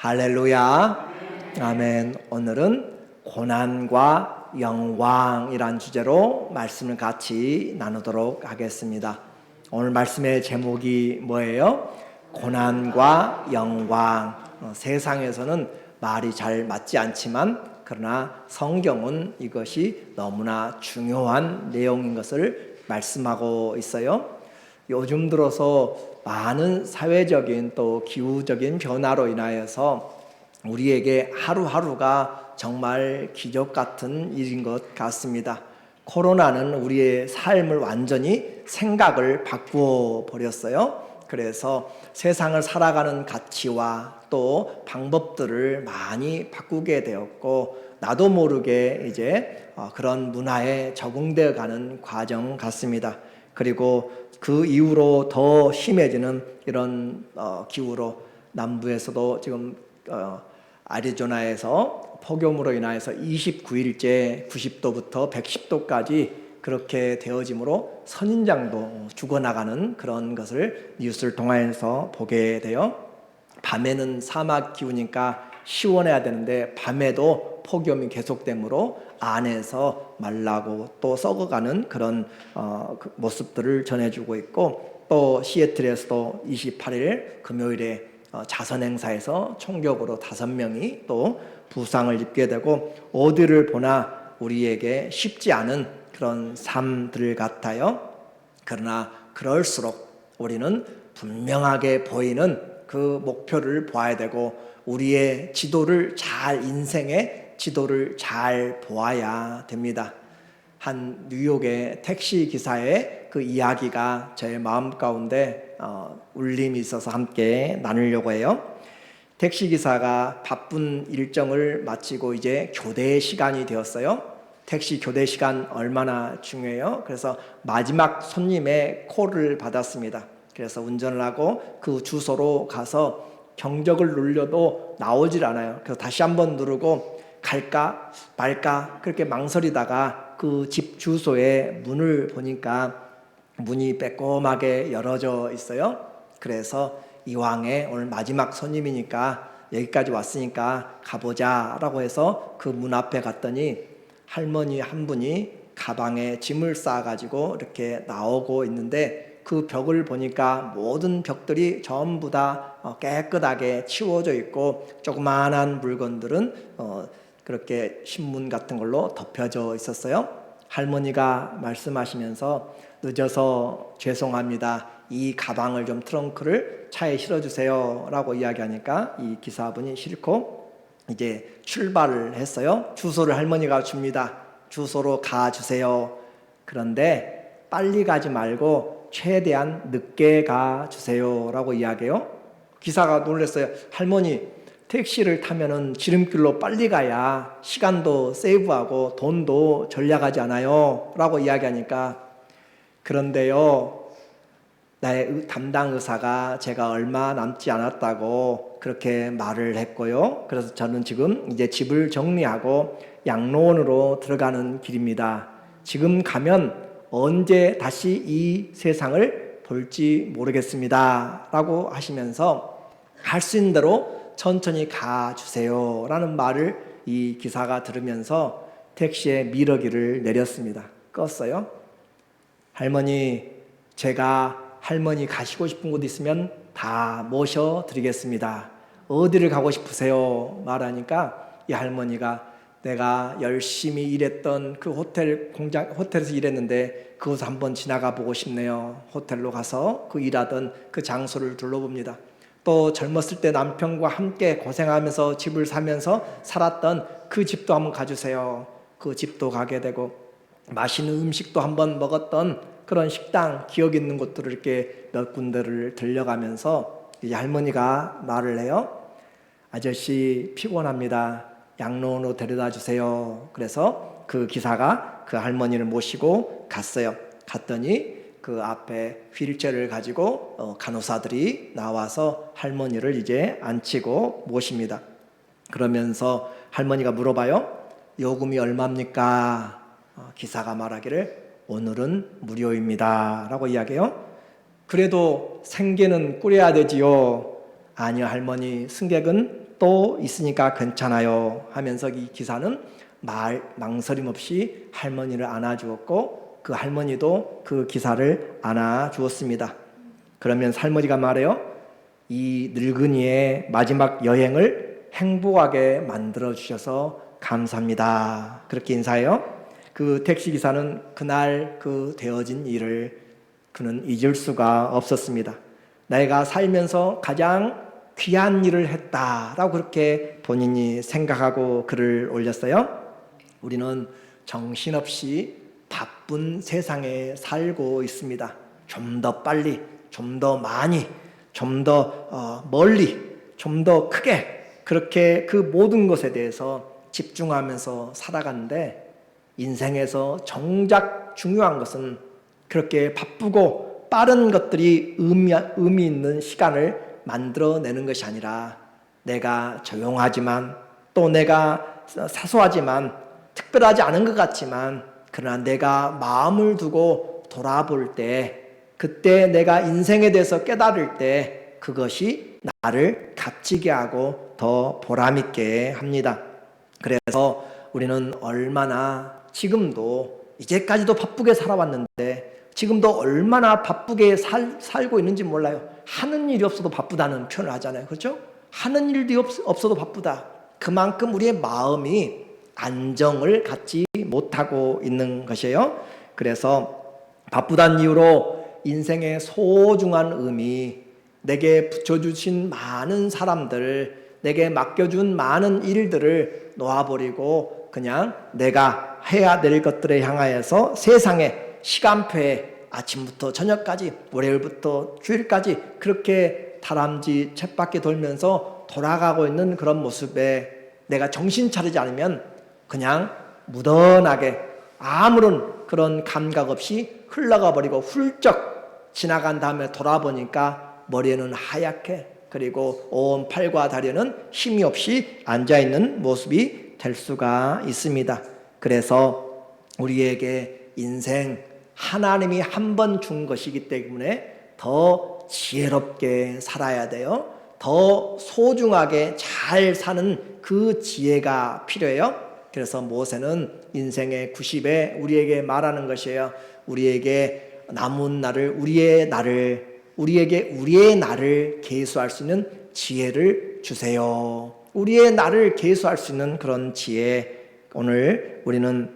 할렐루야. 아멘. 오늘은 고난과 영광이란 주제로 말씀을 같이 나누도록 하겠습니다. 오늘 말씀의 제목이 뭐예요? 고난과 영광. 세상에서는 말이 잘 맞지 않지만 그러나 성경은 이것이 너무나 중요한 내용인 것을 말씀하고 있어요. 요즘 들어서 많은 사회적인 또 기후적인 변화로 인하여서 우리에게 하루하루가 정말 기적 같은 일인 것 같습니다. 코로나는 우리의 삶을 완전히 생각을 바꾸어 버렸어요. 그래서 세상을 살아가는 가치와 또 방법들을 많이 바꾸게 되었고, 나도 모르게 이제 그런 문화에 적응되어 가는 과정 같습니다. 그리고 그 이후로 더 심해지는 이런 기후로 남부에서도 지금 아리조나에서 폭염으로 인하여서 29일째 90도부터 110도까지 그렇게 되어지므로 선인장도 죽어나가는 그런 것을 뉴스를 통해서 보게 돼요. 밤에는 사막 기후니까 시원해야 되는데 밤에도 폭염이 계속되므로 안에서 말라고 또 썩어가는 그런 모습들을 전해주고 있고, 또 시애틀에서도 28일 금요일에 자선행사에서 총격으로 5명이 또 부상을 입게 되고, 어디를 보나 우리에게 쉽지 않은 그런 삶들 같아요. 그러나 그럴수록 우리는 분명하게 보이는 그 목표를 봐야 되고, 우리의 지도를 인생의 지도를 잘 보아야 됩니다. 한 뉴욕의 택시 기사의 그 이야기가 제 마음 가운데 울림이 있어서 함께 나누려고 해요. 택시 기사가 바쁜 일정을 마치고 이제 교대 시간이 되었어요. 택시 교대 시간 얼마나 중요해요. 그래서 마지막 손님의 콜을 받았습니다. 그래서 운전을 하고 그 주소로 가서 경적을 눌려도 나오질 않아요. 그래서 다시 한번 누르고 갈까 말까 그렇게 망설이다가 그 집 주소에 문을 보니까 문이 빼꼼하게 열어져 있어요. 그래서 이왕에 오늘 마지막 손님이니까 여기까지 왔으니까 가보자 라고 해서 그 문 앞에 갔더니 할머니 한 분이 가방에 짐을 싸가지고 이렇게 나오고 있는데, 그 벽을 보니까 모든 벽들이 전부 다 깨끗하게 치워져 있고, 조그마한 물건들은 그렇게 신문 같은 걸로 덮여져 있었어요. 할머니가 말씀하시면서 늦어서 죄송합니다. 이 가방을 좀 트렁크를 차에 실어주세요 라고 이야기하니까 이 기사분이 싫고 이제 출발을 했어요. 주소를 할머니가 줍니다. 주소로 가주세요. 그런데 빨리 가지 말고 최대한 늦게 가주세요 라고 이야기해요. 기사가 놀랐어요. 할머니, 택시를 타면은 지름길로 빨리 가야 시간도 세이브하고 돈도 절약하지 않아요 라고 이야기하니까, 그런데요, 나의 담당 의사가 제가 얼마 남지 않았다고 그렇게 말을 했고요. 그래서 저는 지금 이제 집을 정리하고 양로원으로 들어가는 길입니다. 지금 가면 언제 다시 이 세상을 볼지 모르겠습니다 라고 하시면서 할 수 있는 대로 천천히 가주세요 라는 말을 이 기사가 들으면서 택시에 미러기를 내렸습니다. 껐어요. 할머니, 제가 할머니 가시고 싶은 곳 있으면 다 모셔드리겠습니다. 어디를 가고 싶으세요? 말하니까 이 할머니가 내가 열심히 일했던 그 호텔에서 일했는데 그곳 한번 지나가 보고 싶네요. 호텔로 가서 그 일하던 그 장소를 둘러봅니다. 또 젊었을 때 남편과 함께 고생하면서 집을 사면서 살았던 그 집도 한번 가주세요. 그 집도 가게 되고, 맛있는 음식도 한번 먹었던 그런 식당, 기억 있는 곳들을 이렇게 몇 군데를 들려가면서 이제 할머니가 말을 해요. 아저씨 피곤합니다. 양로원으로 데려다 주세요. 그래서 그 기사가 그 할머니를 모시고 갔어요. 갔더니 그 앞에 휠체어를 가지고 간호사들이 나와서 할머니를 이제 앉히고 모십니다. 그러면서 할머니가 물어봐요. 요금이 얼마입니까? 기사가 말하기를 오늘은 무료입니다 라고 이야기해요. 그래도 생계는 꾸려야 되지요. 아니요 할머니, 승객은 또 있으니까 괜찮아요 하면서 이 기사는 망설임 없이 할머니를 안아주었고 그 할머니도 그 기사를 안아주었습니다. 그러면 할머니가 말해요. 이 늙은이의 마지막 여행을 행복하게 만들어주셔서 감사합니다. 그렇게 인사해요. 그 택시기사는 그날 그 되어진 일을 그는 잊을 수가 없었습니다. 내가 살면서 가장 귀한 일을 했다라고 그렇게 본인이 생각하고 글을 올렸어요. 우리는 정신없이 바쁜 세상에 살고 있습니다. 좀 더 빨리, 좀 더 많이, 좀 더 멀리, 좀 더 크게 그렇게 그 모든 것에 대해서 집중하면서 살아가는데 인생에서 정작 중요한 것은 그렇게 바쁘고 빠른 것들이 의미 있는 시간을 만들어내는 것이 아니라 내가 조용하지만 또 내가 사소하지만 특별하지 않은 것 같지만 그러나 내가 마음을 두고 돌아볼 때 그때 내가 인생에 대해서 깨달을 때 그것이 나를 값지게 하고 더 보람있게 합니다. 그래서 우리는 얼마나 지금도 이제까지도 바쁘게 살아왔는데 지금도 얼마나 바쁘게 살고 있는지 몰라요. 하는 일이 없어도 바쁘다는 표현을 하잖아요. 그렇죠? 하는 일이 없어도 바쁘다. 그만큼 우리의 마음이 안정을 갖지 못하고 있는 것이에요. 그래서 바쁘다는 이유로 인생의 소중한 의미, 내게 붙여주신 많은 사람들, 내게 맡겨준 많은 일들을 놓아버리고 그냥 내가 해야 될 것들에 향하여서 세상의 시간표에 아침부터 저녁까지 월요일부터 주일까지 그렇게 다람쥐 쳇바퀴 돌면서 돌아가고 있는 그런 모습에 내가 정신 차리지 않으면 그냥 무던하게 아무런 그런 감각 없이 흘러가 버리고 훌쩍 지나간 다음에 돌아보니까 머리에는 하얗게 그리고 온 팔과 다리는 힘이 없이 앉아있는 모습이 될 수가 있습니다. 그래서 우리에게 인생 하나님이 한 번 준 것이기 때문에 더 지혜롭게 살아야 돼요. 더 소중하게 잘 사는 그 지혜가 필요해요. 그래서 모세는 인생의 90에 우리에게 말하는 것이에요. 우리에게 남은 날을 우리에게 우리의 날을 계수할 수 있는 지혜를 주세요. 우리의 날을 계수할 수 있는 그런 지혜, 오늘 우리는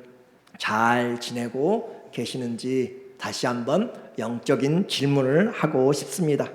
잘 지내고 계시는지 다시 한번 영적인 질문을 하고 싶습니다.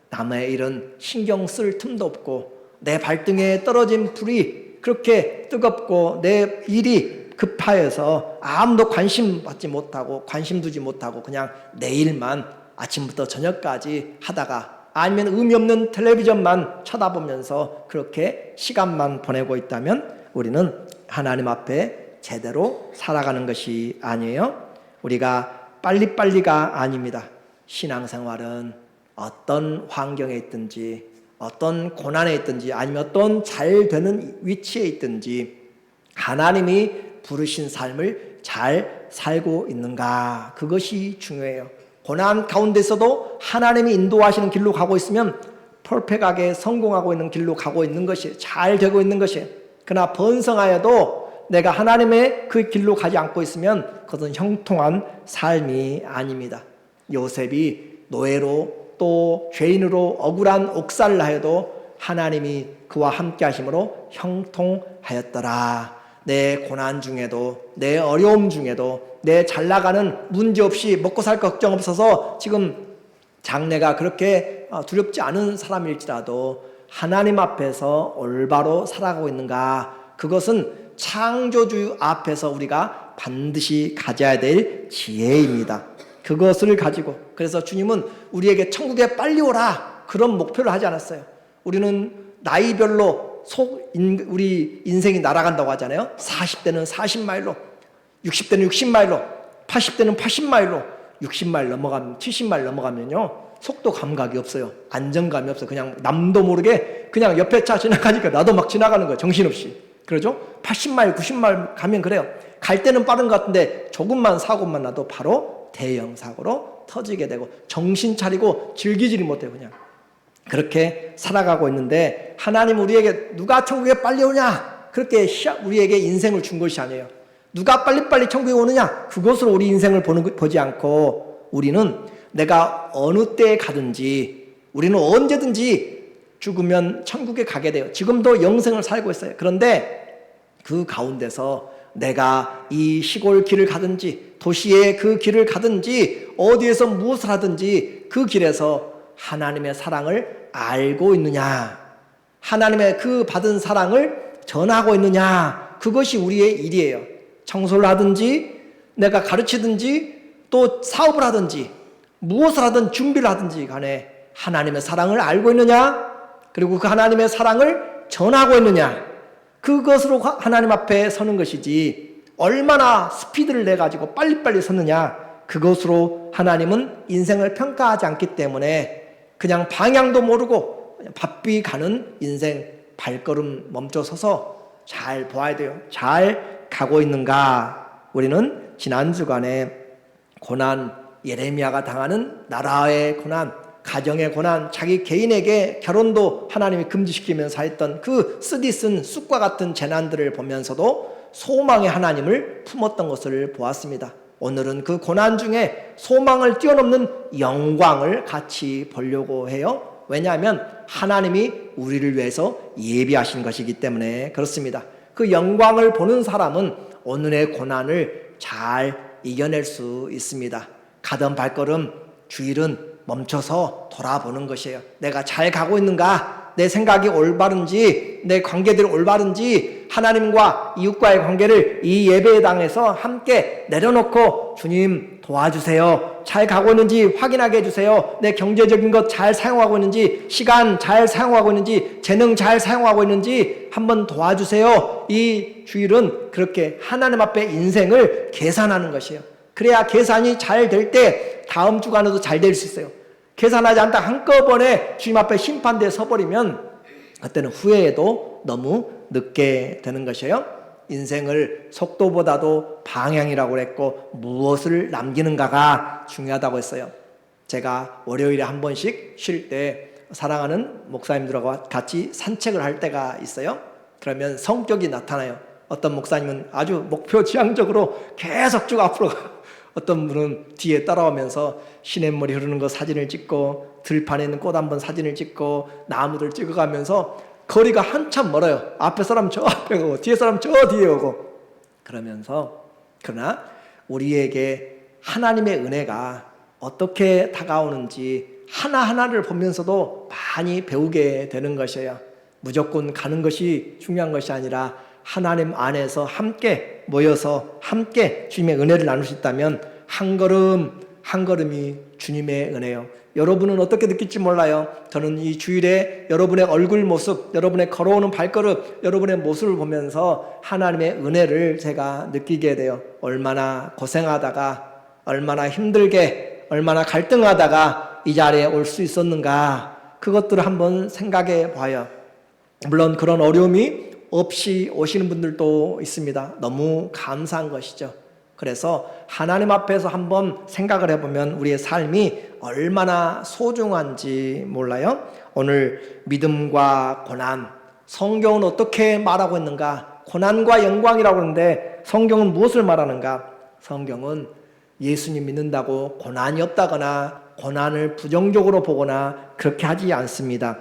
남의 일은 신경 쓸 틈도 없고 내 발등에 떨어진 불이 그렇게 뜨겁고 내 일이 급하여서 아무도 관심 받지 못하고 관심 두지 못하고 그냥 내 일만 아침부터 저녁까지 하다가 아니면 의미 없는 텔레비전만 쳐다보면서 그렇게 시간만 보내고 있다면 우리는 하나님 앞에 제대로 살아가는 것이 아니에요. 우리가 빨리빨리가 아닙니다. 신앙생활은 어떤 환경에 있든지 어떤 고난에 있든지 아니면 어떤 잘 되는 위치에 있든지 하나님이 부르신 삶을 잘 살고 있는가, 그것이 중요해요. 고난 가운데서도 하나님이 인도하시는 길로 가고 있으면 퍼펙트하게 성공하고 있는 길로 가고 있는 것이 잘 되고 있는 것이에요. 그러나 번성하여도 내가 하나님의 그 길로 가지 않고 있으면 그것은 형통한 삶이 아닙니다. 요셉이 노예로 또 죄인으로 억울한 옥살을 하여도 하나님이 그와 함께 하심으로 형통하였더라. 내 고난 중에도 내 어려움 중에도 내 잘나가는 문제없이 먹고 살 걱정 없어서 지금 장래가 그렇게 두렵지 않은 사람일지라도 하나님 앞에서 올바로 살아가고 있는가, 그것은 창조주 앞에서 우리가 반드시 가져야 될 지혜입니다. 그것을 가지고, 그래서 주님은 우리에게 천국에 빨리 오라 그런 목표를 하지 않았어요. 우리는 나이별로 우리 인생이 날아간다고 하잖아요. 40대는 40마일로, 60대는 60마일로, 80대는 80마일로, 60마일 넘어가면 70마일 넘어가면요 속도 감각이 없어요. 안정감이 없어요. 그냥 남도 모르게 그냥 옆에 차 지나가니까 나도 막 지나가는 거예요. 정신없이. 그러죠? 80마일 90마일 가면 그래요. 갈 때는 빠른 것 같은데 조금만 사고만 나도 바로 대형 사고로 터지게 되고 정신 차리고 즐기지를 못해요. 그냥 그렇게 살아가고 있는데 하나님 우리에게 누가 천국에 빨리 오냐 그렇게 우리에게 인생을 준 것이 아니에요. 누가 빨리빨리 천국에 오느냐 그것으로 우리 인생을 보지 않고 우리는 내가 어느 때에 가든지 우리는 언제든지 죽으면 천국에 가게 돼요. 지금도 영생을 살고 있어요. 그런데 그 가운데서 내가 이 시골 길을 가든지 도시의 그 길을 가든지 어디에서 무엇을 하든지 그 길에서 하나님의 사랑을 알고 있느냐, 하나님의 그 받은 사랑을 전하고 있느냐, 그것이 우리의 일이에요. 청소를 하든지 내가 가르치든지 또 사업을 하든지 무엇을 하든 준비를 하든지 간에 하나님의 사랑을 알고 있느냐, 그리고 그 하나님의 사랑을 전하고 있느냐, 그것으로 하나님 앞에 서는 것이지 얼마나 스피드를 내가지고 빨리빨리 섰느냐, 그것으로 하나님은 인생을 평가하지 않기 때문에 그냥 방향도 모르고 바삐 가는 인생 발걸음 멈춰서서 잘 보아야 돼요. 잘 가고 있는가? 우리는 지난 주간에 고난, 예레미야가 당하는 나라의 고난, 가정의 고난, 자기 개인에게 결혼도 하나님이 금지시키면서 했던 그 쓰디쓴 쑥과 같은 재난들을 보면서도 소망의 하나님을 품었던 것을 보았습니다. 오늘은 그 고난 중에 소망을 뛰어넘는 영광을 같이 보려고 해요. 왜냐하면 하나님이 우리를 위해서 예비하신 것이기 때문에 그렇습니다. 그 영광을 보는 사람은 오늘의 고난을 잘 이겨낼 수 있습니다. 가던 발걸음, 주일은 멈춰서 돌아보는 것이에요. 내가 잘 가고 있는가? 내 생각이 올바른지, 내 관계들이 올바른지, 하나님과 이웃과의 관계를 이 예배당에서 함께 내려놓고 주님 도와주세요. 잘 가고 있는지 확인하게 해주세요. 내 경제적인 것 잘 사용하고 있는지, 시간 잘 사용하고 있는지, 재능 잘 사용하고 있는지 한번 도와주세요. 이 주일은 그렇게 하나님 앞에 인생을 계산하는 것이에요. 그래야 계산이 잘 될 때 다음 주간에도 잘 될 수 있어요. 계산하지 않다 한꺼번에 주님 앞에 심판대에 서버리면 그때는 후회해도 너무 늦게 되는 것이에요. 인생을 속도보다도 방향이라고 했고 무엇을 남기는가가 중요하다고 했어요. 제가 월요일에 한 번씩 쉴 때 사랑하는 목사님들하고 같이 산책을 할 때가 있어요. 그러면 성격이 나타나요. 어떤 목사님은 아주 목표 지향적으로 계속 쭉 앞으로 가요. 어떤 분은 뒤에 따라오면서 시냇물이 흐르는 거 사진을 찍고 들판에 있는 꽃 한번 사진을 찍고 나무들 찍어가면서 거리가 한참 멀어요. 앞에 사람 저 앞에 오고 뒤에 사람 저 뒤에 오고 그러면서 그러나 우리에게 하나님의 은혜가 어떻게 다가오는지 하나하나를 보면서도 많이 배우게 되는 것이에요. 무조건 가는 것이 중요한 것이 아니라 하나님 안에서 함께 모여서 함께 주님의 은혜를 나눌 수 있다면 한 걸음 한 걸음이 주님의 은혜요. 여러분은 어떻게 느낄지 몰라요. 저는 이 주일에 여러분의 얼굴 모습, 여러분의 걸어오는 발걸음, 여러분의 모습을 보면서 하나님의 은혜를 제가 느끼게 돼요. 얼마나 고생하다가 얼마나 힘들게 얼마나 갈등하다가 이 자리에 올 수 있었는가, 그것들을 한번 생각해 봐요. 물론 그런 어려움이 없이 오시는 분들도 있습니다. 너무 감사한 것이죠. 그래서 하나님 앞에서 한번 생각을 해보면 우리의 삶이 얼마나 소중한지 몰라요. 오늘 믿음과 고난, 성경은 어떻게 말하고 있는가? 고난과 영광이라고 하는데 성경은 무엇을 말하는가? 성경은 예수님 믿는다고 고난이 없다거나 고난을 부정적으로 보거나 그렇게 하지 않습니다.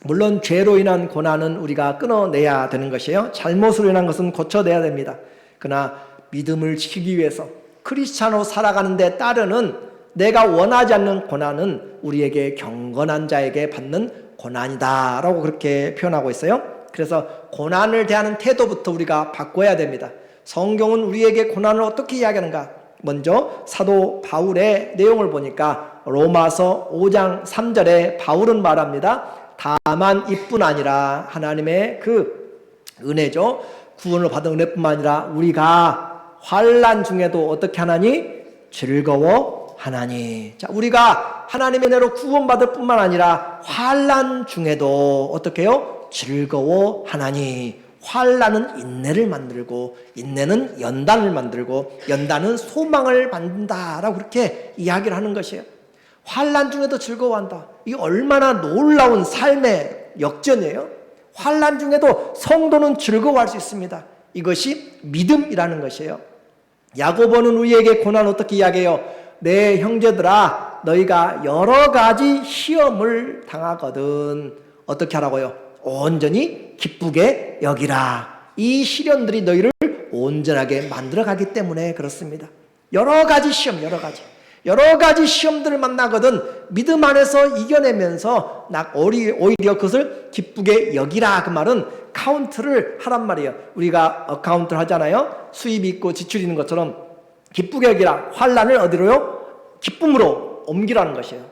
물론 죄로 인한 고난은 우리가 끊어내야 되는 것이에요. 잘못으로 인한 것은 고쳐내야 됩니다. 그러나 믿음을 지키기 위해서 크리스찬으로 살아가는 데 따르는 내가 원하지 않는 고난은 우리에게 경건한 자에게 받는 고난이다라고 그렇게 표현하고 있어요. 그래서 고난을 대하는 태도부터 우리가 바꿔야 됩니다. 성경은 우리에게 고난을 어떻게 이야기하는가? 먼저 사도 바울의 내용을 보니까 로마서 5장 3절에 바울은 말합니다. 다만 이뿐 아니라 하나님의 그 은혜죠. 구원을 받은 은혜뿐만 아니라 우리가 환난 중에도 어떻게 하나니? 즐거워하나니. 자, 우리가 하나님의 은혜로 구원받을 뿐만 아니라 환난 중에도 어떻게 해요? 즐거워하나니. 환난은 인내를 만들고 인내는 연단을 만들고 연단은 소망을 만든다라고 그렇게 이야기를 하는 것이에요. 환난 중에도 즐거워한다. 이 얼마나 놀라운 삶의 역전이에요. 환난 중에도 성도는 즐거워할 수 있습니다. 이것이 믿음이라는 것이에요. 야고보는 우리에게 고난을 어떻게 이야기해요? 내 형제들아, 너희가 여러 가지 시험을 당하거든 어떻게 하라고요? 온전히 기쁘게 여기라. 이 시련들이 너희를 온전하게 만들어가기 때문에 그렇습니다. 여러 가지 시험, 여러 가지 시험들을 만나거든 믿음 안에서 이겨내면서 오히려 그것을 기쁘게 여기라. 그 말은 카운트를 하란 말이에요. 우리가 어카운트를 하잖아요. 수입이 있고 지출이 있는 것처럼 기쁘게 여기라. 환난을 어디로요? 기쁨으로 옮기라는 것이에요.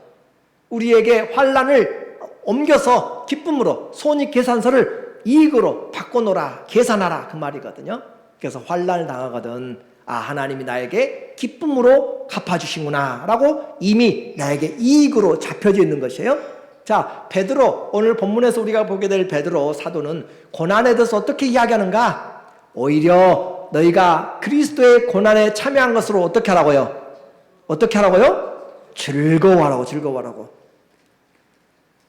우리에게 환난을 옮겨서 기쁨으로 손익계산서를 이익으로 바꿔놓으라, 계산하라 그 말이거든요. 그래서 환난을 당하거든 하나님이 나에게 기쁨으로 갚아주시구나 라고 이미 나에게 이익으로 잡혀져 있는 것이에요. 자, 베드로, 오늘 본문에서 우리가 보게 될 베드로 사도는 고난에 대해서 어떻게 이야기하는가? 오히려 너희가 그리스도의 고난에 참여한 것으로 어떻게 하라고요? 즐거워하라고.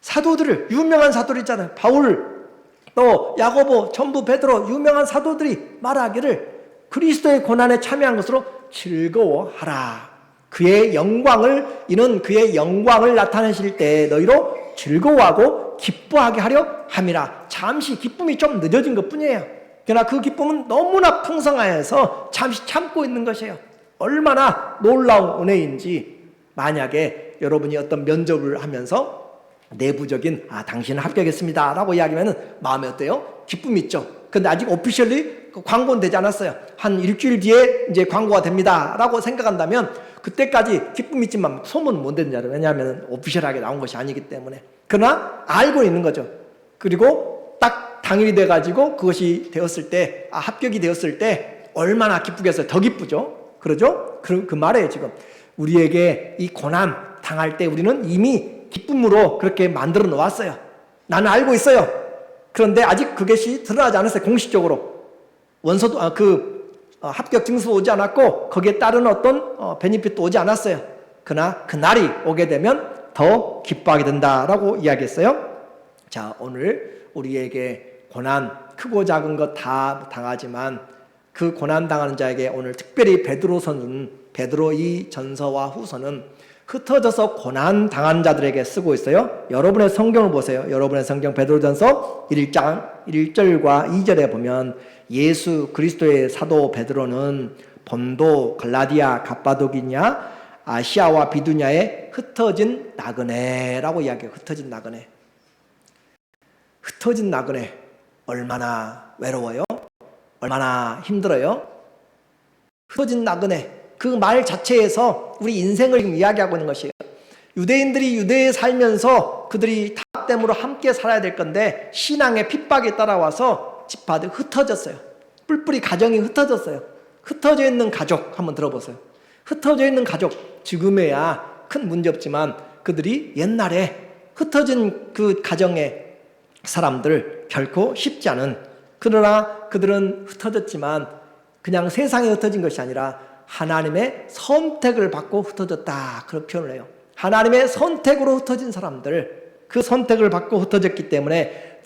사도들을, 유명한 사도들 있잖아요. 바울, 또 야고보, 전부 베드로, 유명한 사도들이 말하기를 그리스도의 고난에 참여한 것으로 즐거워하라. 이는 그의 영광을 나타내실 때 너희로 즐거워하고 기뻐하게 하려 함이라. 잠시 기쁨이 좀 늦어진 것 뿐이에요. 그러나 그 기쁨은 너무나 풍성하여서 잠시 참고 있는 것이에요. 얼마나 놀라운 은혜인지. 만약에 여러분이 어떤 면접을 하면서 내부적인 당신은 합격했습니다 라고 이야기하면 마음에 어때요? 기쁨이 있죠. 근데 아직 오피셜리 광고는 되지 않았어요. 한 일주일 뒤에 이제 광고가 됩니다 라고 생각한다면 그때까지 기쁨이 있지만 소문은 못 되는 자로. 왜냐하면 오피셜하게 나온 것이 아니기 때문에. 그러나 알고 있는 거죠. 그리고 딱 당일이 돼가지고 그것이 되었을 때, 합격이 되었을 때 얼마나 기쁘겠어요. 더 기쁘죠. 그러죠? 그 말이에요. 지금 우리에게 이 고난 당할 때 우리는 이미 기쁨으로 그렇게 만들어 놓았어요. 나는 알고 있어요. 그런데 아직 그것이 드러나지 않았어요. 공식적으로 원서도 합격 증서 오지 않았고 거기에 따른 어떤 베니핏도 오지 않았어요. 그러나 그날이 오게 되면 더 기뻐하게 된다라고 이야기했어요. 자, 오늘 우리에게 고난 크고 작은 것 다 당하지만 그 고난 당하는 자에게 오늘 특별히 베드로 이 전서와 후서는 흩어져서 고난 당한 자들에게 쓰고 있어요. 여러분의 성경을 보세요. 여러분의 성경 베드로전서 1장 1절과 2절에 보면 예수 그리스도의 사도 베드로는 본도, 갈라디아, 갑바도기냐, 아시아와 비두냐에 흩어진 나그네라고 이야기해요. 흩어진 나그네. 얼마나 외로워요? 얼마나 힘들어요? 흩어진 나그네. 그 말 자체에서 우리 인생을 지금 이야기하고 있는 것이에요. 유대인들이 유대에 살면서 그들이 타락됨으로 함께 살아야 될 건데 신앙의 핍박에 따라와서 집파들 흩어졌어요. 뿔뿔이 가정이 흩어졌어요. 흩어져 있는 가족 한번 들어보세요. 흩어져 있는 가족, 지금에야 큰 문제 없지만 그들이 옛날에 흩어진 그 가정의 사람들 결코 쉽지 않은, 그러나 그들은 흩어졌지만 그냥 세상에 흩어진 것이 아니라 하나님의 선택을 받고 흩어졌다, 그런 표현을 해요. 하나님의 선택으로 흩어진 사람들, 그 선택을 받고 흩어졌기 때문에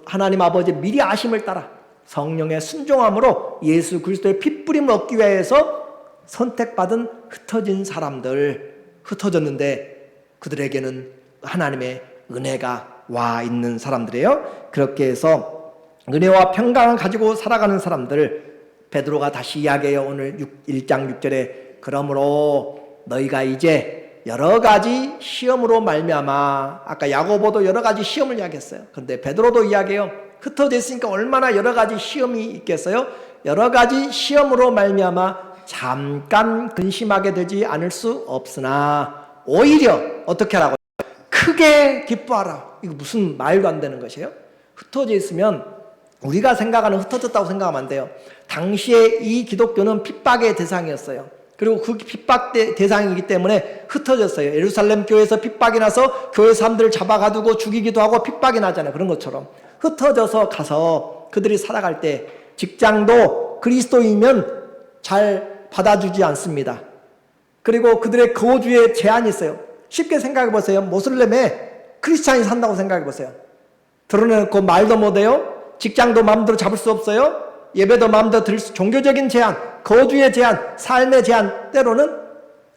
하나님 아버지 미리 아심을 따라 성령의 순종함으로 예수 그리스도의 핏부림을 얻기 위해서 선택받은 흩어진 사람들, 흩어졌는데 그들에게는 하나님의 은혜가 와 있는 사람들이에요. 그렇게 해서 은혜와 평강을 가지고 살아가는 사람들, 베드로가 다시 이야기해요. 오늘 1장 6절에 그러므로 너희가 이제 여러 가지 시험으로 말미암아, 아까 야고보도 여러 가지 시험을 이야기했어요. 그런데 베드로도 이야기해요. 흩어져 있으니까 얼마나 여러 가지 시험이 있겠어요? 여러 가지 시험으로 말미암아 잠깐 근심하게 되지 않을 수 없으나 오히려 어떻게 하라고요? 크게 기뻐하라. 이거 무슨 말도 안 되는 것이에요? 흩어져 있으면 우리가 생각하는 흩어졌다고 생각하면 안 돼요. 당시에 이 기독교는 핍박의 대상이었어요. 그리고 그 핍박 대상이기 때문에 흩어졌어요. 예루살렘 교회에서 핍박이 나서 교회 사람들을 잡아가두고 죽이기도 하고 핍박이 나잖아요. 그런 것처럼 흩어져서 가서 그들이 살아갈 때 직장도 그리스도이면 잘 받아주지 않습니다. 그리고 그들의 거주에 제한이 있어요. 쉽게 생각해 보세요. 모슬렘에 크리스찬이 산다고 생각해 보세요. 드러내놓고 말도 못해요. 직장도 마음대로 잡을 수 없어요. 예배도 마음대로 드릴 수, 종교적인 제한, 거주의 제한, 삶의 제한, 때로는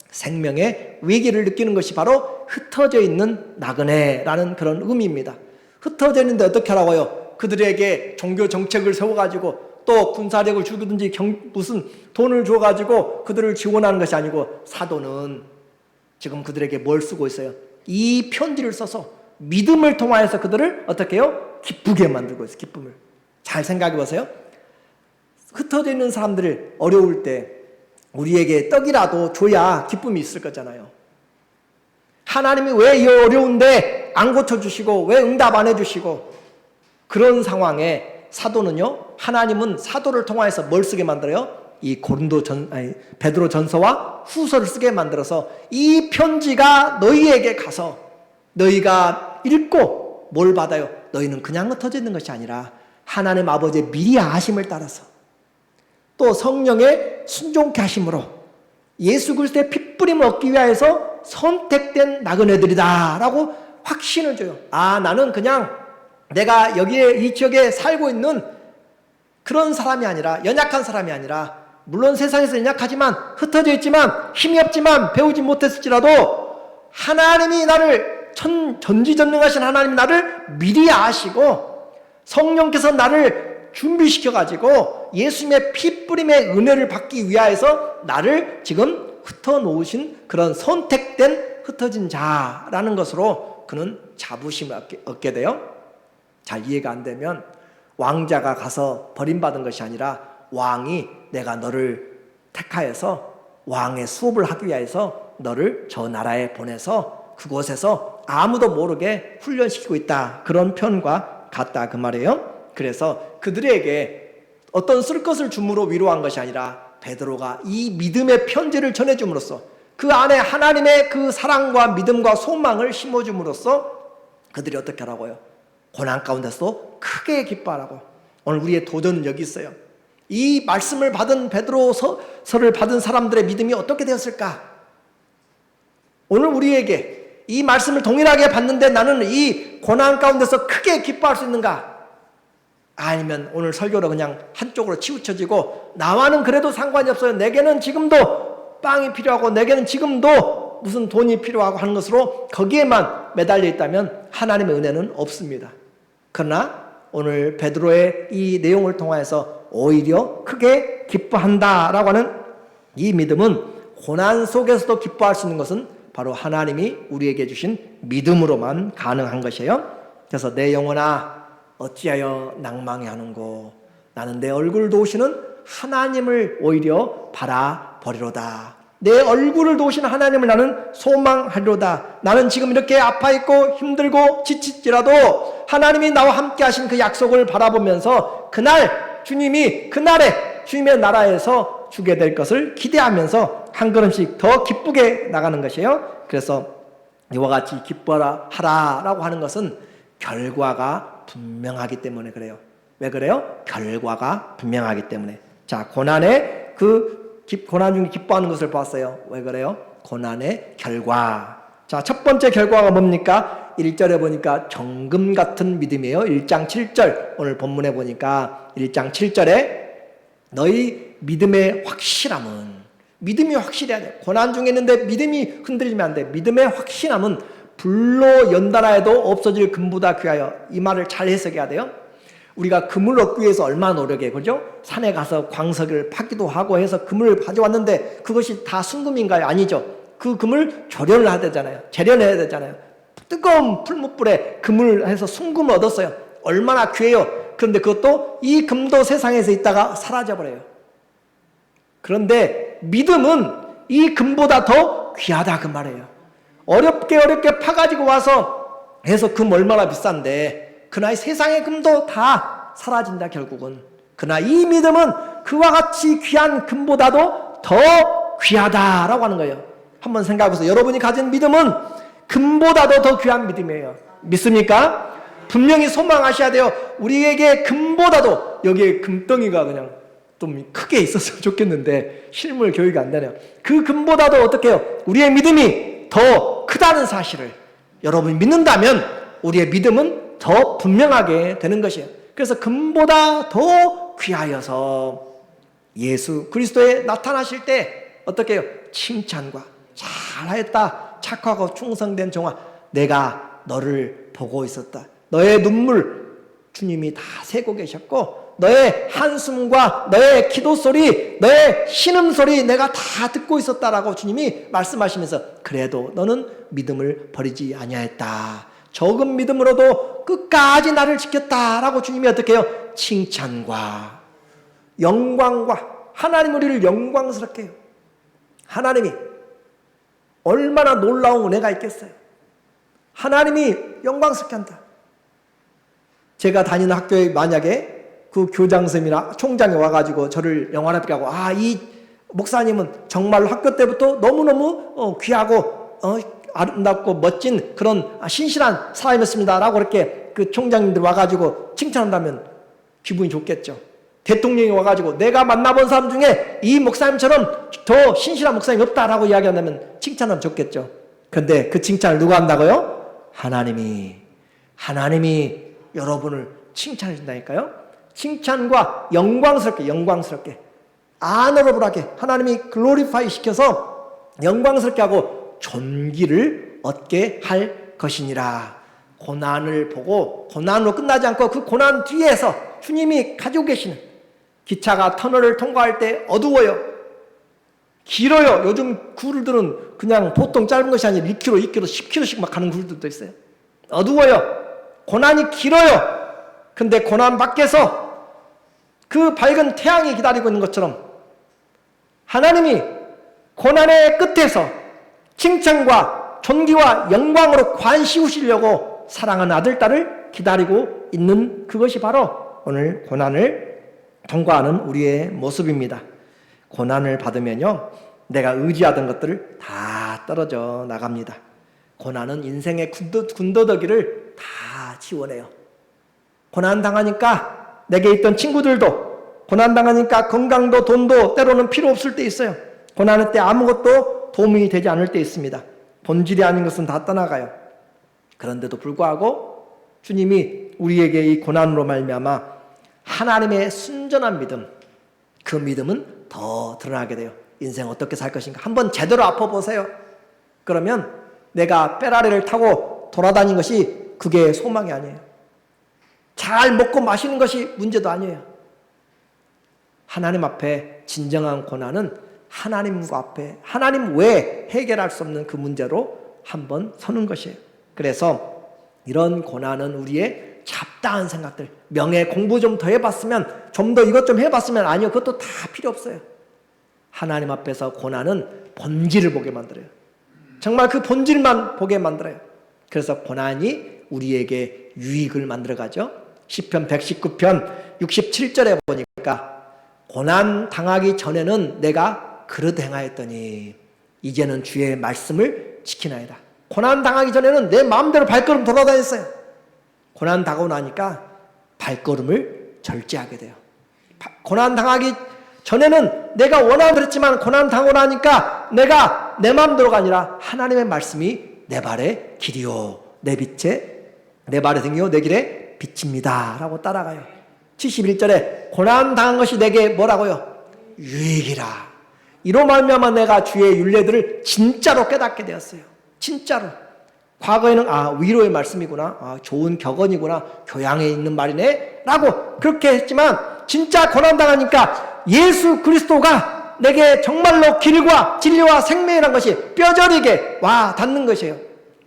생명의 위기를 느끼는 것이 바로 흩어져 있는 나그네라는 그런 의미입니다. 흩어져 있는데 어떻게 하라고요? 그들에게 종교 정책을 세워가지고 또 군사력을 주든지 무슨 돈을 줘가지고 그들을 지원하는 것이 아니고, 사도는 지금 그들에게 뭘 쓰고 있어요? 이 편지를 써서 믿음을 통하여서 그들을 어떻게 해요? 기쁘게 만들고 있어요. 기쁨을. 잘 생각해 보세요. 흩어져 있는 사람들을 어려울 때 우리에게 떡이라도 줘야 기쁨이 있을 거잖아요. 하나님이 왜 이 어려운데 안 고쳐주시고 왜 응답 안 해주시고, 그런 상황에 사도는요, 하나님은 사도를 통하여서 뭘 쓰게 만들어요? 이 베드로 전서와 후서를 쓰게 만들어서 이 편지가 너희에게 가서 너희가 읽고 뭘 받아요? 너희는 그냥 흩어져 있는 것이 아니라 하나님 아버지의 미리 아심을 따라서 또 성령의 순종케 하심으로 예수 그리스도의 핏부림을 얻기 위하여서 선택된 나그네들이다 라고 확신을 줘요. 아, 나는 그냥 내가 여기에 이 지역에 살고 있는 그런 사람이 아니라, 연약한 사람이 아니라, 물론 세상에서 연약하지만 흩어져 있지만 힘이 없지만 배우지 못했을지라도 하나님이 나를 전지전능하신 하나님이 나를 미리 아시고 성령께서 나를 준비시켜가지고 예수님의 핏부림의 은혜를 받기 위하여서 나를 지금 흩어놓으신 그런 선택된 흩어진 자라는 것으로 그는 자부심을 얻게 돼요. 잘 이해가 안 되면, 왕자가 가서 버림받은 것이 아니라 왕이 내가 너를 택하여서 왕의 수업을 하기 위해서 너를 저 나라에 보내서 그곳에서 아무도 모르게 훈련시키고 있다, 그런 표현과 같다 그 말이에요. 그래서 그들에게 어떤 쓸 것을 줌으로 위로한 것이 아니라 베드로가 이 믿음의 편지를 전해줌으로써 그 안에 하나님의 그 사랑과 믿음과 소망을 심어줌으로써 그들이 어떻게 하라고요? 고난 가운데서도 크게 기뻐하라고. 오늘 우리의 도전은 여기 있어요. 이 말씀을 받은 베드로서를 받은 사람들의 믿음이 어떻게 되었을까? 오늘 우리에게 이 말씀을 동일하게 받는데 나는 이 고난 가운데서 크게 기뻐할 수 있는가? 아니면 오늘 설교로 그냥 한쪽으로 치우쳐지고 나와는 그래도 상관이 없어요. 내게는 지금도 빵이 필요하고 내게는 지금도 무슨 돈이 필요하고 하는 것으로 거기에만 매달려 있다면 하나님의 은혜는 없습니다. 그러나 오늘 베드로의 이 내용을 통해서 오히려 크게 기뻐한다라고 하는 이 믿음은 고난 속에서도 기뻐할 수 있는 것은 바로 하나님이 우리에게 주신 믿음으로만 가능한 것이에요. 그래서 내 영혼아 어찌하여 낭망해하는고, 나는 내 얼굴을 도우시는 하나님을 오히려 바라버리로다. 내 얼굴을 도우시는 하나님을 나는 소망하리로다. 나는 지금 이렇게 아파있고 힘들고 지칠지라도 하나님이 나와 함께 하신 그 약속을 바라보면서 그날 그날에 주님의 나라에서 주게 될 것을 기대하면서 한 걸음씩 더 기쁘게 나가는 것이에요. 그래서 이와 같이 기뻐라 하라라고 하는 것은 결과가 분명하기 때문에 그래요. 왜 그래요? 결과가 분명하기 때문에. 자, 고난 중에 기뻐하는 것을 봤어요. 왜 그래요? 고난의 결과. 자, 첫 번째 결과가 뭡니까? 1절에 보니까 정금 같은 믿음이에요. 1장 7절. 오늘 본문에 보니까 1장 7절에 너희 믿음의 확실함은, 믿음이 확실해야 돼. 고난 중에 있는데 믿음이 흔들리면 안 돼. 믿음의 확신함은 불로 연단하여도 없어질 금보다 귀하여. 이 말을 잘 해석해야 돼요. 우리가 금을 얻기 위해서 얼마나 노력해, 그죠? 산에 가서 광석을 파기도 하고 해서 금을 가져왔는데 그것이 다 순금인가요? 아니죠. 그 금을 조련을 해야 되잖아요. 재련해야 되잖아요. 뜨거운 풀무불에 금을 해서 순금을 얻었어요. 얼마나 귀해요. 그런데 그것도 이 금도 세상에서 있다가 사라져버려요. 그런데 믿음은 이 금보다 더 귀하다 그 말이에요. 어렵게 파가지고 와서 해서 금 얼마나 비싼데 그러나 세상의 금도 다 사라진다 결국은. 그러나 이 믿음은 그와 같이 귀한 금보다도 더 귀하다라고 하는 거예요. 한번 생각해보세요. 여러분이 가진 믿음은 금보다도 더 귀한 믿음이에요. 믿습니까? 분명히 소망하셔야 돼요. 우리에게 금보다도, 여기에 금덩이가 그냥 좀 크게 있었으면 좋겠는데 실물 교육이 안 되네요. 그 금보다도 어떻게 해요? 우리의 믿음이 더 크다는 사실을 여러분이 믿는다면 우리의 믿음은 더 분명하게 되는 것이에요. 그래서 금보다 더 귀하여서 예수 그리스도에 나타나실 때 어떻게 해요? 칭찬과 잘하였다 착하고 충성된 종아 내가 너를 보고 있었다. 너의 눈물 주님이 다 세고 계셨고 너의 한숨과 너의 기도 소리 너의 신음소리 내가 다 듣고 있었다라고 주님이 말씀하시면서 그래도 너는 믿음을 버리지 아니하였다. 적은 믿음으로도 끝까지 나를 지켰다라고 주님이 어떻게 해요? 칭찬과 영광과 하나님 우리를 영광스럽게 해요. 하나님이 얼마나 놀라운 은혜가 있겠어요. 하나님이 영광스럽게 한다. 제가 다니는 학교에 만약에 그 교장선생님이나 총장이 와가지고 저를 영화롭게 하고 이 목사님은 정말로 학교 때부터 너무너무 귀하고 아름답고 멋진 그런 신실한 사람이었습니다 라고 이렇게 그 총장님들 와가지고 칭찬한다면 기분이 좋겠죠. 대통령이 와가지고 내가 만나본 사람 중에 이 목사님처럼 더 신실한 목사님이 없다라고 이야기한다면 칭찬하면 좋겠죠. 그런데 그 칭찬을 누가 한다고요? 하나님이 여러분을 칭찬해 준다니까요. 칭찬과 영광스럽게 아너러블하게 하나님이 글로리파이 시켜서 영광스럽게 하고 존귀를 얻게 할 것이니라. 고난을 보고 고난으로 끝나지 않고 그 고난 뒤에서 주님이 가지고 계시는 기차가 터널을 통과할 때 어두워요. 길어요. 요즘 굴들은 그냥 보통 짧은 것이 아니라 2km, 2km, 10km씩 막 가는 굴들도 있어요. 어두워요. 고난이 길어요. 근데 고난 밖에서 그 밝은 태양이 기다리고 있는 것처럼 하나님이 고난의 끝에서 칭찬과 존귀와 영광으로 관시우시려고 사랑하는 아들, 딸을 기다리고 있는 그것이 바로 오늘 고난을 통과하는 우리의 모습입니다. 고난을 받으면요, 내가 의지하던 것들을 다 떨어져 나갑니다. 고난은 인생의 군더더기를 다 지워내요. 고난 당하니까 내게 있던 친구들도, 고난 당하니까 건강도 돈도 때로는 필요 없을 때 있어요. 고난할 때 아무것도 도움이 되지 않을 때 있습니다. 본질이 아닌 것은 다 떠나가요. 그런데도 불구하고 주님이 우리에게 이 고난으로 말미암아 하나님의 순전한 믿음, 그 믿음은 더 드러나게 돼요. 인생 어떻게 살 것인가 한번 제대로 아파보세요. 그러면 내가 페라리를 타고 돌아다닌 것이 그게 소망이 아니에요. 잘 먹고 마시는 것이 문제도 아니에요. 하나님 앞에 진정한 고난은 하나님 앞에 하나님 외에 해결할 수 없는 그 문제로 한번 서는 것이에요. 그래서 이런 고난은 우리의 잡다한 생각들, 명예 공부 좀 더 해봤으면, 좀 더 이것 좀 해봤으면, 아니요, 그것도 다 필요 없어요. 하나님 앞에서 고난은 본질을 보게 만들어요. 정말 그 본질만 보게 만들어요. 그래서 고난이 우리에게 유익을 만들어가죠. 시편 119편 67절에 보니까 고난 당하기 전에는 내가 그릇 행하였더니 이제는 주의 말씀을 지키나이다. 고난 당하기 전에는 내 마음대로 발걸음 돌아다녔어요. 고난 당하고 나니까 발걸음을 절제하게 돼요. 고난 당하기 전에는 내가 원하는 대로 했지만 고난 당하고 나니까 내가 내 마음대로가 아니라 하나님의 말씀이 내 발의 길이요 내 빛에 내 발의 등이요 내 길에 빛입니다 라고 따라가요. 71절에 고난 당한 것이 내게 뭐라고요? 유익이라. 이로 말미암아 내가 주의 율례들을 진짜로 깨닫게 되었어요. 진짜로. 과거에는 위로의 말씀이구나, 좋은 격언이구나, 교양에 있는 말이네 라고 그렇게 했지만 진짜 고난당하니까 예수 그리스도가 내게 정말로 길과 진리와 생명이라는 것이 뼈저리게 와 닿는 것이에요.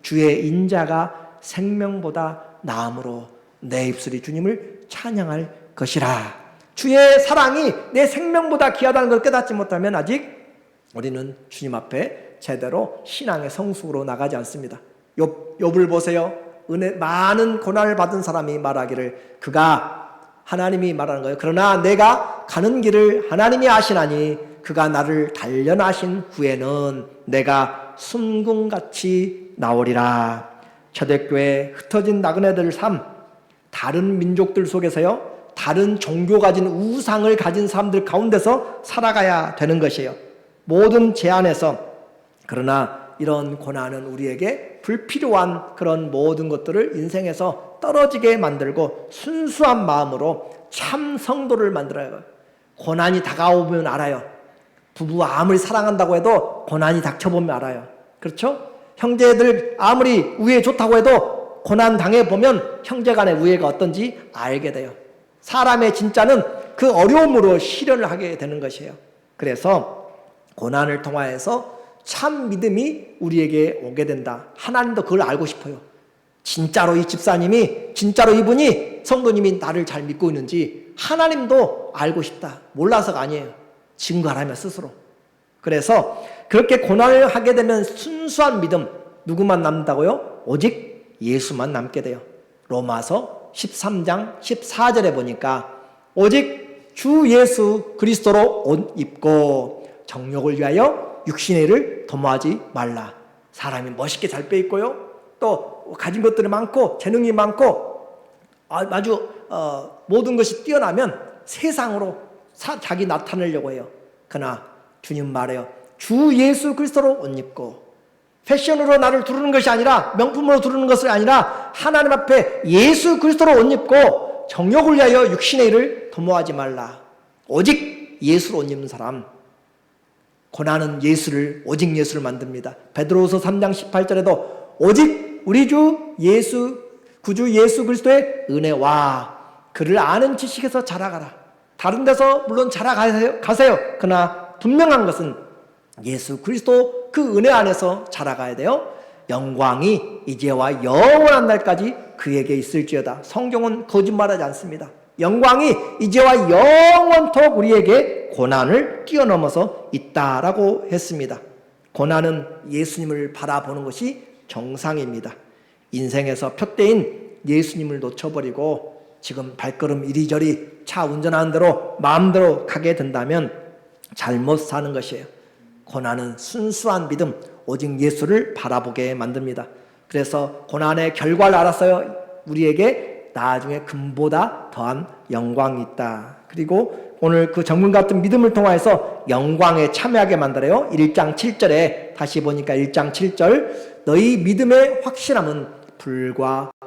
주의 인자가 생명보다 나음으로 내 입술이 주님을 찬양할 것이라. 주의 사랑이 내 생명보다 귀하다는 걸 깨닫지 못하면 아직 우리는 주님 앞에 제대로 신앙의 성숙으로 나가지 않습니다. 욥을 보세요. 많은 고난을 받은 사람이 말하기를, 그가 하나님이 말하는 거예요. 그러나 내가 가는 길을 하나님이 아시나니 그가 나를 단련하신 후에는 내가 순금같이 나오리라. 초대교회 흩어진 나그네들 삶, 다른 민족들 속에서요, 다른 종교 가진 우상을 가진 사람들 가운데서 살아가야 되는 것이에요. 모든 제한에서. 그러나 이런 고난은 우리에게 불필요한 그런 모든 것들을 인생에서 떨어지게 만들고 순수한 마음으로 참 성도를 만들어요. 고난이 다가오면 알아요. 부부가 아무리 사랑한다고 해도 고난이 닥쳐보면 알아요. 그렇죠? 형제들 아무리 우애 좋다고 해도 고난 당해보면 형제 간의 우애가 어떤지 알게 돼요. 사람의 진짜는 그 어려움으로 실현을 하게 되는 것이에요. 그래서 고난을 통하여서 참 믿음이 우리에게 오게 된다. 하나님도 그걸 알고 싶어요. 진짜로 이 집사님이, 진짜로 이분이, 성도님이 나를 잘 믿고 있는지 하나님도 알고 싶다. 몰라서가 아니에요. 증거하라며 스스로. 그래서 그렇게 고난을 하게 되면 순수한 믿음, 누구만 남는다고요? 오직 예수만 남게 돼요. 로마서 13장 14절에 보니까 오직 주 예수 그리스도로 옷 입고 정욕을 위하여 육신의 일을 도모하지 말라. 사람이 멋있게 잘 빼입고요, 또 가진 것들이 많고 재능이 많고 아주 모든 것이 뛰어나면 세상으로 자기 나타내려고 해요. 그러나 주님 말해요. 주 예수 그리스도로 옷 입고, 패션으로 나를 두르는 것이 아니라, 명품으로 두르는 것이 아니라 하나님 앞에 예수 그리스도로 옷 입고 정욕을 위하여 육신의 일을 도모하지 말라. 오직 예수로 옷 입는 사람, 고난은 예수를, 오직 예수를 만듭니다. 베드로후서 3장 18절에도 오직 우리 주 예수, 구주 예수 그리스도의 은혜와 그를 아는 지식에서 자라가라. 다른 데서 물론 자라가세요. 그러나 분명한 것은 예수 그리스도 그 은혜 안에서 자라가야 돼요. 영광이 이제와 영원한 날까지 그에게 있을지어다. 성경은 거짓말하지 않습니다. 영광이 이제와 영원토록 우리에게 고난을 뛰어넘어서 있다라고 했습니다. 고난은 예수님을 바라보는 것이 정상입니다. 인생에서 표대인 예수님을 놓쳐버리고 지금 발걸음 이리저리 차 운전하는 대로 마음대로 가게 된다면 잘못 사는 것이에요. 고난은 순수한 믿음, 오직 예수를 바라보게 만듭니다. 그래서 고난의 결과를 알았어요. 우리에게 나중에 금보다 더한 영광이 있다. 그리고 오늘 그 정금 같은 믿음을 통해서 영광에 참여하게 만들어요. 1장 7절에 다시 보니까 1장 7절 너희 믿음의 확실함은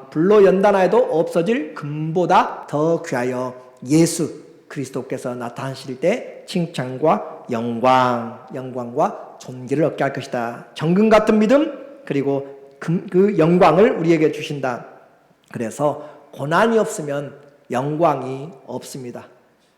불로 연단하여도 없어질 금보다 더 귀하여 예수 그리스도께서 나타나실 때 칭찬과 영광과 존귀를 얻게 할 것이다. 정금 같은 믿음, 그리고 그 영광을 우리에게 주신다. 그래서 고난이 없으면 영광이 없습니다.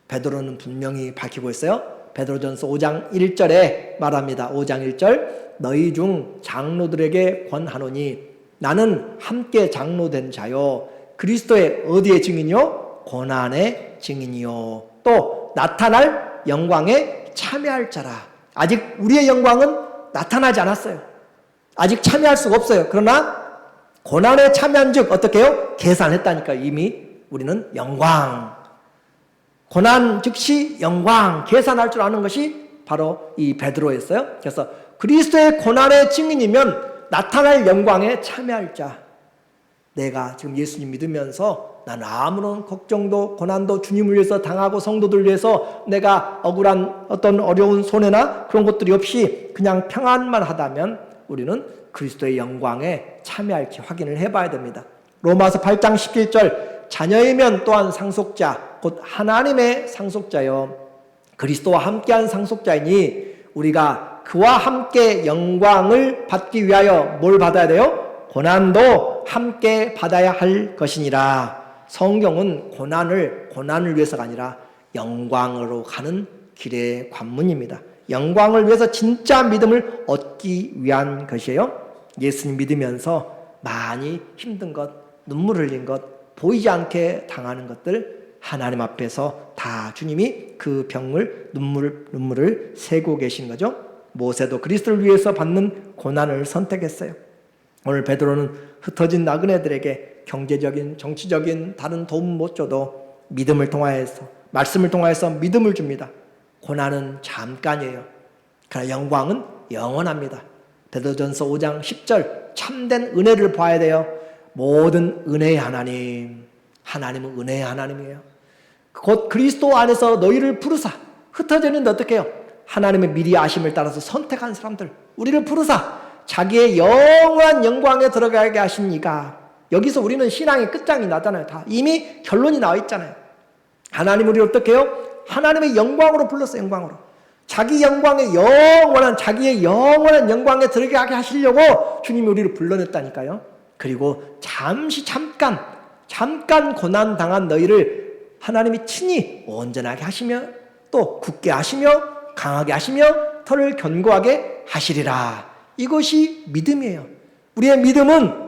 베드로는 분명히 밝히고 있어요. 베드로전서 5장 1절에 말합니다. 5장 1절 너희 중 장로들에게 권하노니 나는 함께 장로된 자요 그리스도의 어디의 증인이요? 고난의 증인이요 또 나타날 영광에 참여할 자라. 아직 우리의 영광은 나타나지 않았어요. 아직 참여할 수가 없어요. 그러나 고난에 참여한 즉 어떻게 해요? 계산했다니까. 이미 우리는 영광, 고난 즉시 영광, 계산할 줄 아는 것이 바로 이 베드로였어요. 그래서 그리스도의 고난의 증인이면 나타날 영광에 참여할 자. 내가 지금 예수님 믿으면서 나는 아무런 걱정도 고난도 주님을 위해서 당하고 성도들 위해서 내가 억울한 어떤 어려운 손해나 그런 것들이 없이 그냥 평안만 하다면 우리는 그리스도의 영광에 참여할지 확인을 해봐야 됩니다. 로마서 8장 17절 자녀이면 또한 상속자 곧 하나님의 상속자요 그리스도와 함께한 상속자이니 우리가 그와 함께 영광을 받기 위하여 뭘 받아야 돼요? 고난도 함께 받아야 할 것이니라. 성경은 고난을 위해서가 아니라 영광으로 가는 길의 관문입니다. 영광을 위해서 진짜 믿음을 얻기 위한 것이에요. 예수님 믿으면서 많이 힘든 것, 눈물 흘린 것, 보이지 않게 당하는 것들 하나님 앞에서 다 주님이 그 병을 눈물을 세고 계신 거죠. 모세도 그리스도를 위해서 받는 고난을 선택했어요. 오늘 베드로는 흩어진 나그네들에게 경제적인, 정치적인 다른 도움 못 줘도 믿음을 통하여서, 말씀을 통하여서 믿음을 줍니다. 고난은 잠깐이에요. 그러나 영광은 영원합니다. 베드로전서 5장 10절 참된 은혜를 봐야 돼요. 모든 은혜의 하나님, 하나님은 은혜의 하나님이에요. 곧 그리스도 안에서 너희를 부르사, 흩어져 있는데 어떻게 해요? 하나님의 미리 아심을 따라서 선택한 사람들, 우리를 부르사 자기의 영원한 영광에 들어가게 하시니까. 여기서 우리는 신앙의 끝장이 나잖아요. 다 이미 결론이 나와 있잖아요. 하나님 우리를 어떻게 해요? 하나님의 영광으로 불렀어요. 영광으로. 자기 영광의 자기의 영원한 영광에 들어가게 하시려고 주님이 우리를 불러냈다니까요. 그리고 잠깐 고난 당한 너희를 하나님이 친히 온전하게 하시며 또 굳게 하시며 강하게 하시며 털을 견고하게 하시리라. 이것이 믿음이에요. 우리의 믿음은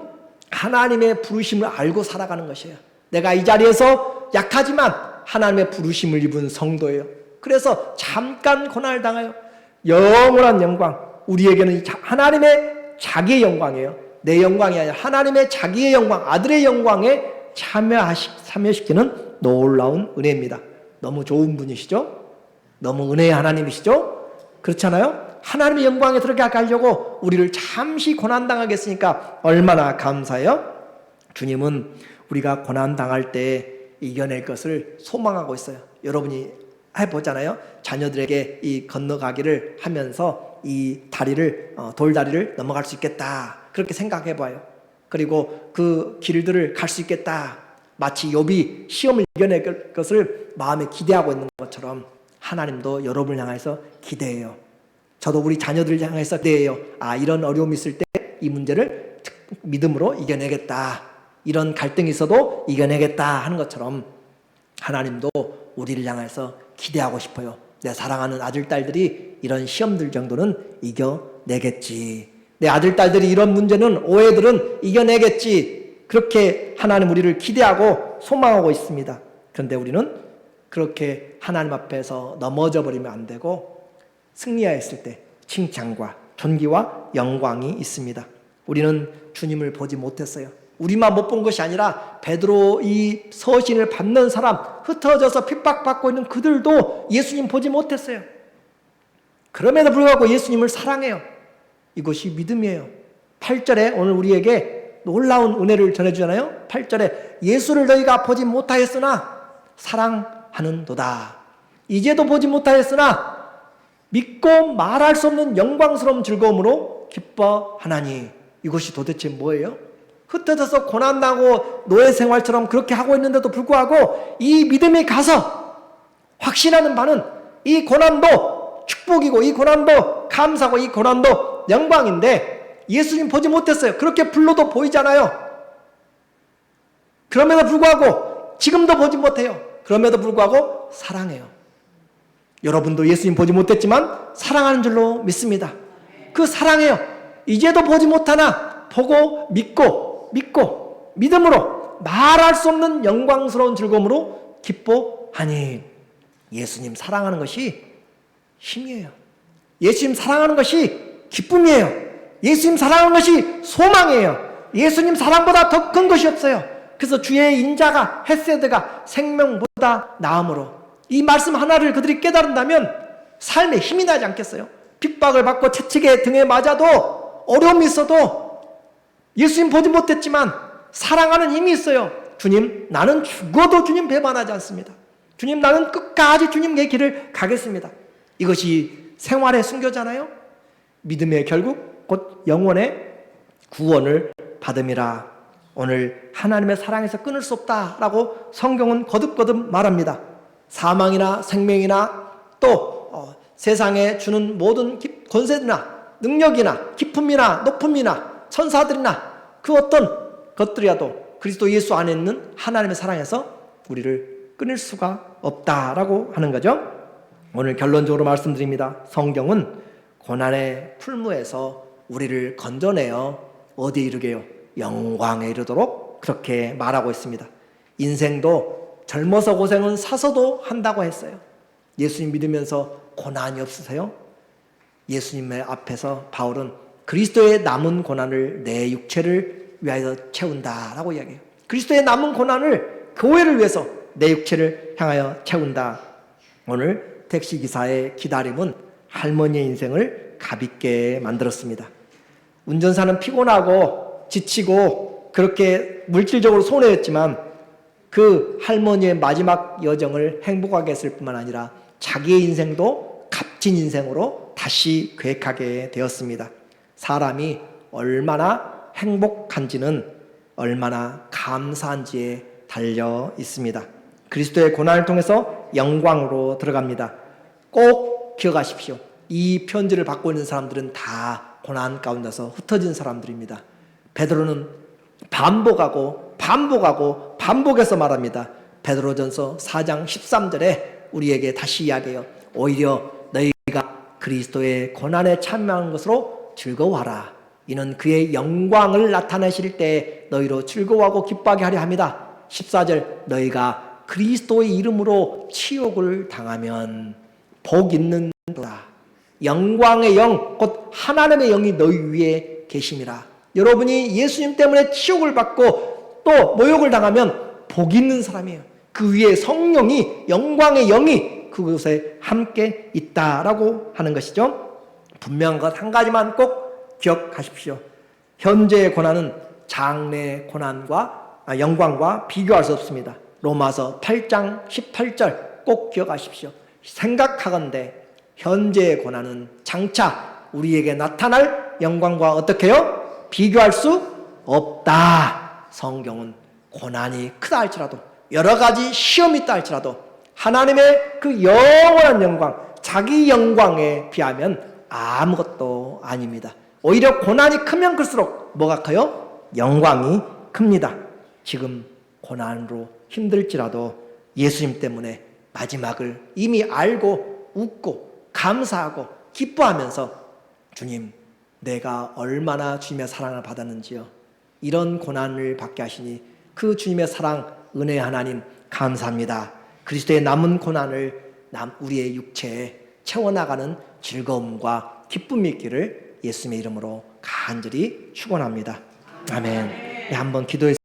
하나님의 부르심을 알고 살아가는 것이에요. 내가 이 자리에서 약하지만 하나님의 부르심을 입은 성도예요. 그래서 잠깐 고난을 당하여 영원한 영광, 우리에게는 하나님의 자기의 영광이에요. 내 영광이 아니라 하나님의 자기의 영광, 아들의 영광에 참여시키는 놀라운 은혜입니다. 너무 좋은 분이시죠? 너무 은혜의 하나님이시죠? 그렇잖아요? 하나님의 영광에 들어가게 하려고 우리를 잠시 고난당하겠으니까 얼마나 감사해요? 주님은 우리가 고난당할 때 이겨낼 것을 소망하고 있어요. 여러분이 해보잖아요. 자녀들에게 이 건너가기를 하면서 이 다리를, 돌다리를 넘어갈 수 있겠다, 그렇게 생각해봐요. 그리고 그 길들을 갈 수 있겠다, 마치 욥이 시험을 이겨낼 것을 마음에 기대하고 있는 것처럼 하나님도 여러분을 향해서 기대해요. 저도 우리 자녀들을 향해서 기대해요. 이런 어려움이 있을 때 이 문제를 믿음으로 이겨내겠다, 이런 갈등이 있어도 이겨내겠다 하는 것처럼 하나님도 우리를 향해서 기대하고 싶어요. 내 사랑하는 아들, 딸들이 이런 시험들 정도는 이겨내겠지, 내 아들, 딸들이 이런 문제는, 오해들은 이겨내겠지, 그렇게 하나님 우리를 기대하고 소망하고 있습니다. 그런데 우리는 그렇게 하나님 앞에서 넘어져 버리면 안 되고 승리하였을 때 칭찬과 존귀와 영광이 있습니다. 우리는 주님을 보지 못했어요. 우리만 못 본 것이 아니라 베드로 이 서신을 받는 사람, 흩어져서 핍박받고 있는 그들도 예수님 보지 못했어요. 그럼에도 불구하고 예수님을 사랑해요. 이것이 믿음이에요. 8절에 오늘 우리에게 놀라운 은혜를 전해주잖아요. 8절에 예수를 너희가 보지 못하였으나 사랑하는도다. 이제도 보지 못하였으나 믿고 말할 수 없는 영광스러운 즐거움으로 기뻐하나니. 이것이 도대체 뭐예요? 흩어져서 고난당하고 노예 생활처럼 그렇게 하고 있는데도 불구하고 이 믿음이 가서 확신하는 바는 이 고난도 축복이고 이 고난도 감사고 이 고난도 영광인데 예수님 보지 못했어요. 그렇게 불러도 보이잖아요. 그럼에도 불구하고 지금도 보지 못해요. 그럼에도 불구하고 사랑해요. 여러분도 예수님 보지 못했지만 사랑하는 줄로 믿습니다. 그 사랑해요. 이제도 보지 못하나 보고 믿고 믿음으로 말할 수 없는 영광스러운 즐거움으로 기뻐하니. 예수님 사랑하는 것이 힘이에요. 예수님 사랑하는 것이 기쁨이에요. 예수님 사랑하는 것이 소망이에요. 예수님 사랑보다 더 큰 것이 없어요. 그래서 주의 인자가, 헤세드가 생명보다 나음으로, 이 말씀 하나를 그들이 깨달은다면 삶에 힘이 나지 않겠어요? 핍박을 받고 채찍에 등에 맞아도, 어려움이 있어도 예수님 보지 못했지만 사랑하는 힘이 있어요. 주님, 나는 죽어도 주님 배반하지 않습니다. 주님, 나는 끝까지 주님의 길을 가겠습니다. 이것이 생활의 순교잖아요. 믿음의 결국 곧 영혼의 구원을 받음이라. 오늘 하나님의 사랑에서 끊을 수 없다라고 성경은 거듭거듭 말합니다. 사망이나 생명이나 또 세상에 주는 모든 권세나 능력이나 기쁨이나 높음이나 천사들이나 그 어떤 것들이라도 그리스도 예수 안에 있는 하나님의 사랑에서 우리를 끊을 수가 없다라고 하는 거죠. 오늘 결론적으로 말씀드립니다. 성경은 고난의 풀무에서 우리를 건져내어 어디에 이르게요? 영광에 이르도록 그렇게 말하고 있습니다. 인생도 젊어서 고생은 사서도 한다고 했어요. 예수님 믿으면서 고난이 없으세요? 예수님의 앞에서 바울은 그리스도의 남은 고난을 내 육체를 위하여 채운다라고 이야기해요. 그리스도의 남은 고난을 교회를 위해서 내 육체를 향하여 채운다. 오늘 택시기사의 기다림은 할머니의 인생을 가볍게 만들었습니다. 운전사는 피곤하고 지치고 그렇게 물질적으로 손해였지만 그 할머니의 마지막 여정을 행복하게 했을 뿐만 아니라 자기의 인생도 값진 인생으로 다시 계획하게 되었습니다. 사람이 얼마나 행복한지는 얼마나 감사한지에 달려 있습니다. 그리스도의 고난을 통해서 영광으로 들어갑니다. 꼭 기억하십시오. 이 편지를 받고 있는 사람들은 다 고난 가운데서 흩어진 사람들입니다. 베드로는 반복해서 말합니다. 베드로전서 4장 13절에 우리에게 다시 이야기해요. 오히려 너희가 그리스도의 고난에 참여하는 것으로 즐거워하라. 이는 그의 영광을 나타내실 때 너희로 즐거워하고 기뻐하게 하려 합니다. 14절 너희가 그리스도의 이름으로 치욕을 당하면 복 있는 도다. 영광의 영, 곧 하나님의 영이 너희 위에 계심이라. 여러분이 예수님 때문에 치욕을 받고 또 모욕을 당하면 복 있는 사람이에요. 그 위에 성령이, 영광의 영이 그곳에 함께 있다라고 하는 것이죠. 분명한 것 한 가지만 꼭 기억하십시오. 현재의 고난은 장래의 고난과 영광과 비교할 수 없습니다. 로마서 8장 18절 꼭 기억하십시오. 생각하건대 현재의 고난은 장차 우리에게 나타날 영광과 어떻게 해요? 비교할 수 없다. 성경은 고난이 크다 할지라도 여러 가지 시험이 있다 할지라도 하나님의 그 영원한 영광, 자기 영광에 비하면 아무것도 아닙니다. 오히려 고난이 크면 클수록 뭐가 커요? 영광이 큽니다. 지금 고난으로 힘들지라도 예수님 때문에 마지막을 이미 알고 웃고 감사하고 기뻐하면서 주님, 내가 얼마나 주님의 사랑을 받았는지요. 이런 고난을 받게 하시니 그 주님의 사랑, 은혜의 하나님 감사합니다. 그리스도의 남은 고난을 우리의 육체에 채워나가는 즐거움과 기쁨이 있기를 예수님의 이름으로 간절히 축원합니다. 아멘. 네, 한번 기도해